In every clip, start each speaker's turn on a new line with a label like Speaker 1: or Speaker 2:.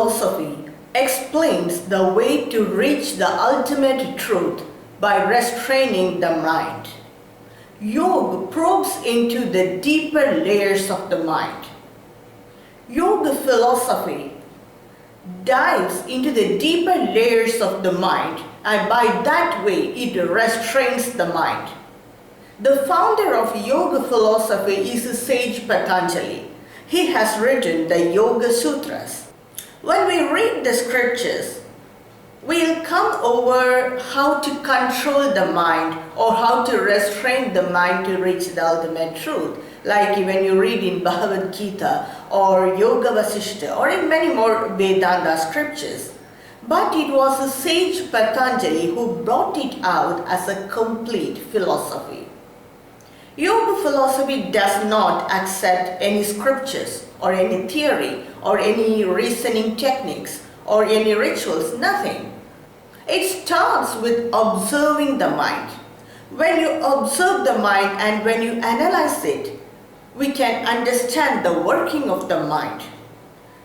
Speaker 1: Philosophy explains the way to reach the ultimate truth by restraining the mind. Yoga probes into the deeper layers of the mind. Yoga Philosophy dives into the deeper layers of the mind, and by that way it restrains the mind. The founder of Yoga Philosophy is sage Patanjali. He has written the Yoga Sutras. When we read the scriptures, we'll come over how to control the mind or how to restrain the mind to reach the ultimate truth. Like when you read in Bhagavad Gita or Yoga Vasishta or in many more Vedanta scriptures. But it was the sage Patanjali who brought it out as a complete philosophy. Yoga philosophy does not accept any scriptures or any theory or any reasoning techniques or any rituals, nothing. It starts with observing the mind. When you observe the mind and when you analyze it, we can understand the working of the mind.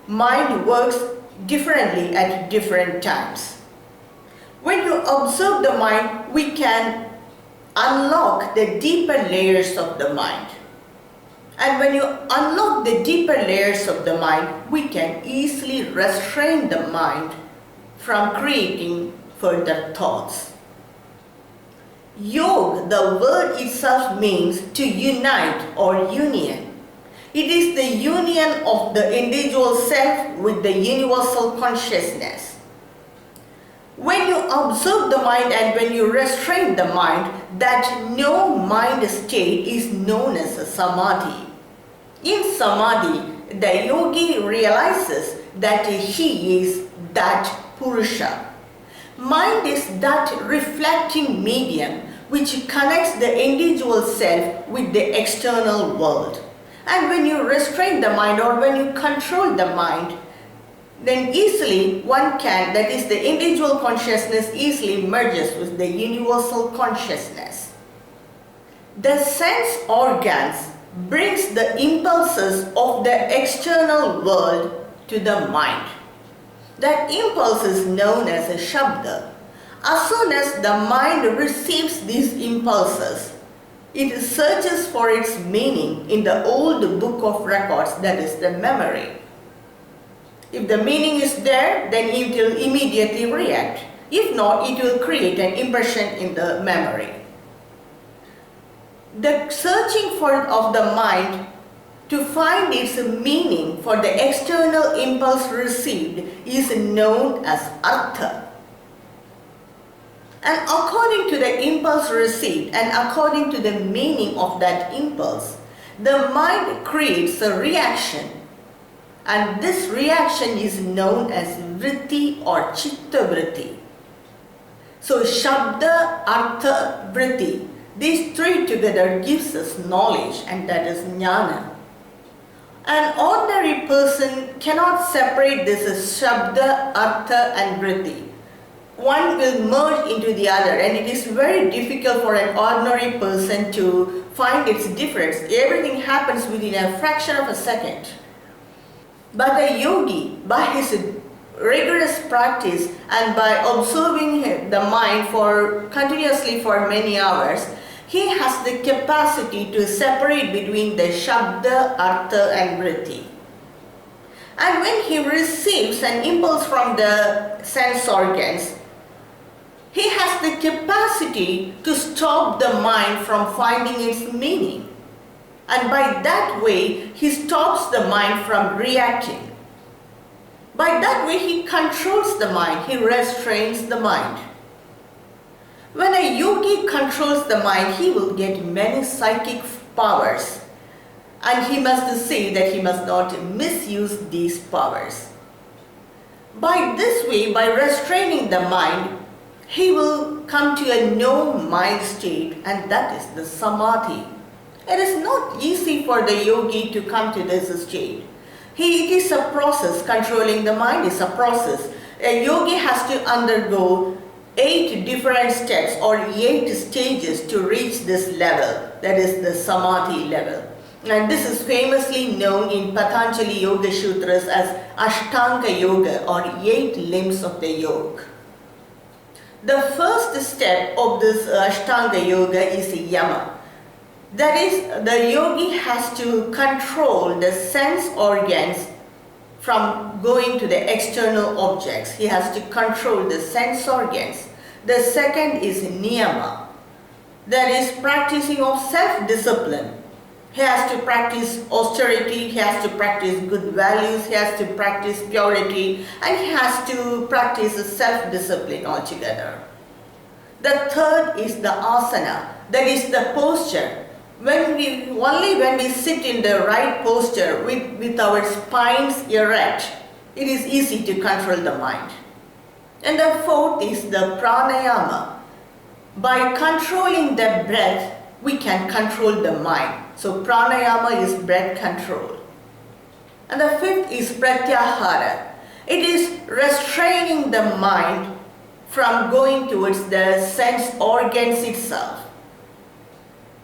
Speaker 1: Mind works differently at different times. When you observe the mind, we can unlock the deeper layers of the mind. And when you unlock the deeper layers of the mind, we can easily restrain the mind from creating further thoughts. Yoga, the word itself means to unite or union. It is the union of the individual self with the universal consciousness. When you observe the mind and when you restrain the mind, that no mind state is known as a samadhi. In samadhi, the yogi realizes that he is that Purusha. Mind is that reflecting medium which connects the individual self with the external world. And when you restrain the mind or when you control the mind, then easily one can, that is the individual consciousness easily merges with the universal consciousness. The sense organs brings the impulses of the external world to the mind. That impulse is known as a shabda. As soon as the mind receives these impulses, it searches for its meaning in the old book of records, that is the memory. If the meaning is there, then it will immediately react. If not, it will create an impression in the memory. The searching of the mind to find its meaning for the external impulse received is known as artha. And according to the impulse received and according to the meaning of that impulse, the mind creates a reaction. And this reaction is known as vritti or chitta vritti. So shabda, artha, vritti, these three together gives us knowledge, and that is jnana. An ordinary person cannot separate this as shabda, artha and vritti. One will merge into the other, and it is very difficult for an ordinary person to find its difference. Everything happens within a fraction of a second. But a yogi, by his rigorous practice and by observing the mind continuously for many hours, he has the capacity to separate between the shabda, artha and vritti. And when he receives an impulse from the sense organs, he has the capacity to stop the mind from finding its meaning. And by that way, he stops the mind from reacting. By that way, he controls the mind, he restrains the mind. When a yogi controls the mind, he will get many psychic powers. And he must see that he must not misuse these powers. By this way, by restraining the mind, he will come to a no-mind state, and that is the samadhi. It is not easy for the yogi to come to this state. It is a process. Controlling the mind is a process. A yogi has to undergo 8 different steps or 8 stages to reach this level, that is the samadhi level. And this is famously known in Patanjali Yoga Sutras as Ashtanga Yoga, or 8 limbs of the yoga. The first step of this Ashtanga Yoga is Yama. That is, the yogi has to control the sense organs from going to the external objects. He has to control the sense organs. The second is Niyama. That is practicing of self-discipline. He has to practice austerity, he has to practice good values, he has to practice purity, and he has to practice self-discipline altogether. The third is the asana, that is the posture. Only when we sit in the right posture with our spines erect, it is easy to control the mind. And the fourth is the pranayama. By controlling the breath, we can control the mind. So pranayama is breath control. And the fifth is pratyahara. It is restraining the mind from going towards the sense organs itself.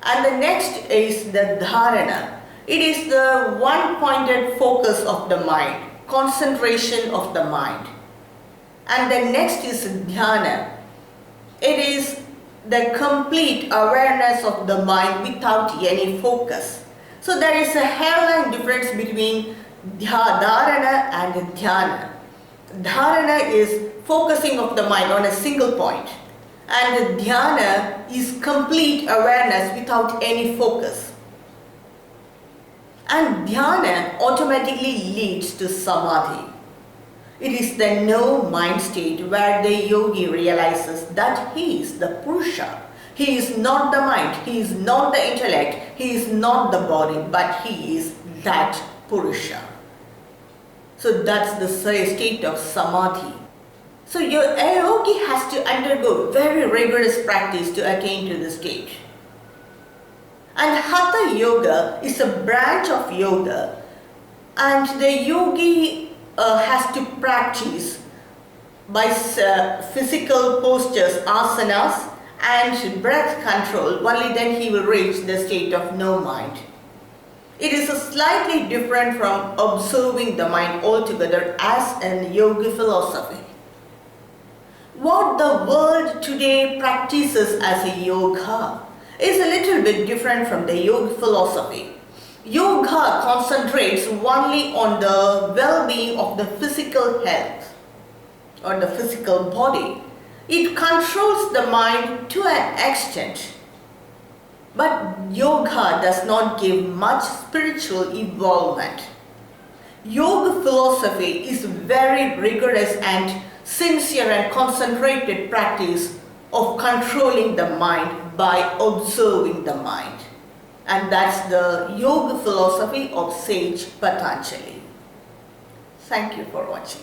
Speaker 1: And the next is the dharana. It is the one-pointed focus of the mind, concentration of the mind. And the next is dhyana. It is the complete awareness of the mind without any focus. So there is a hairline difference between dharana and dhyana. Dharana is focusing of the mind on a single point, and dhyana is complete awareness without any focus. And dhyana automatically leads to samadhi. It is the no mind state where the yogi realizes that he is the Purusha. He is not the mind, he is not the intellect, he is not the body, but he is that Purusha. So that's the state of samadhi. So a yogi has to undergo very rigorous practice to attain to this state. And Hatha Yoga is a branch of yoga, and the yogi has to practice by physical postures, asanas, and breath control. Only then he will reach the state of no mind. It is slightly different from observing the mind altogether as in Yoga philosophy. What the world today practices as a yoga is a little bit different from the Yoga philosophy. Yoga concentrates only on the well-being of the physical health or the physical body. It controls the mind to an extent. But yoga does not give much spiritual involvement. Yoga philosophy is very rigorous and sincere and concentrated practice of controlling the mind by observing the mind. And that's the Yoga philosophy of sage Patanjali. Thank you for watching.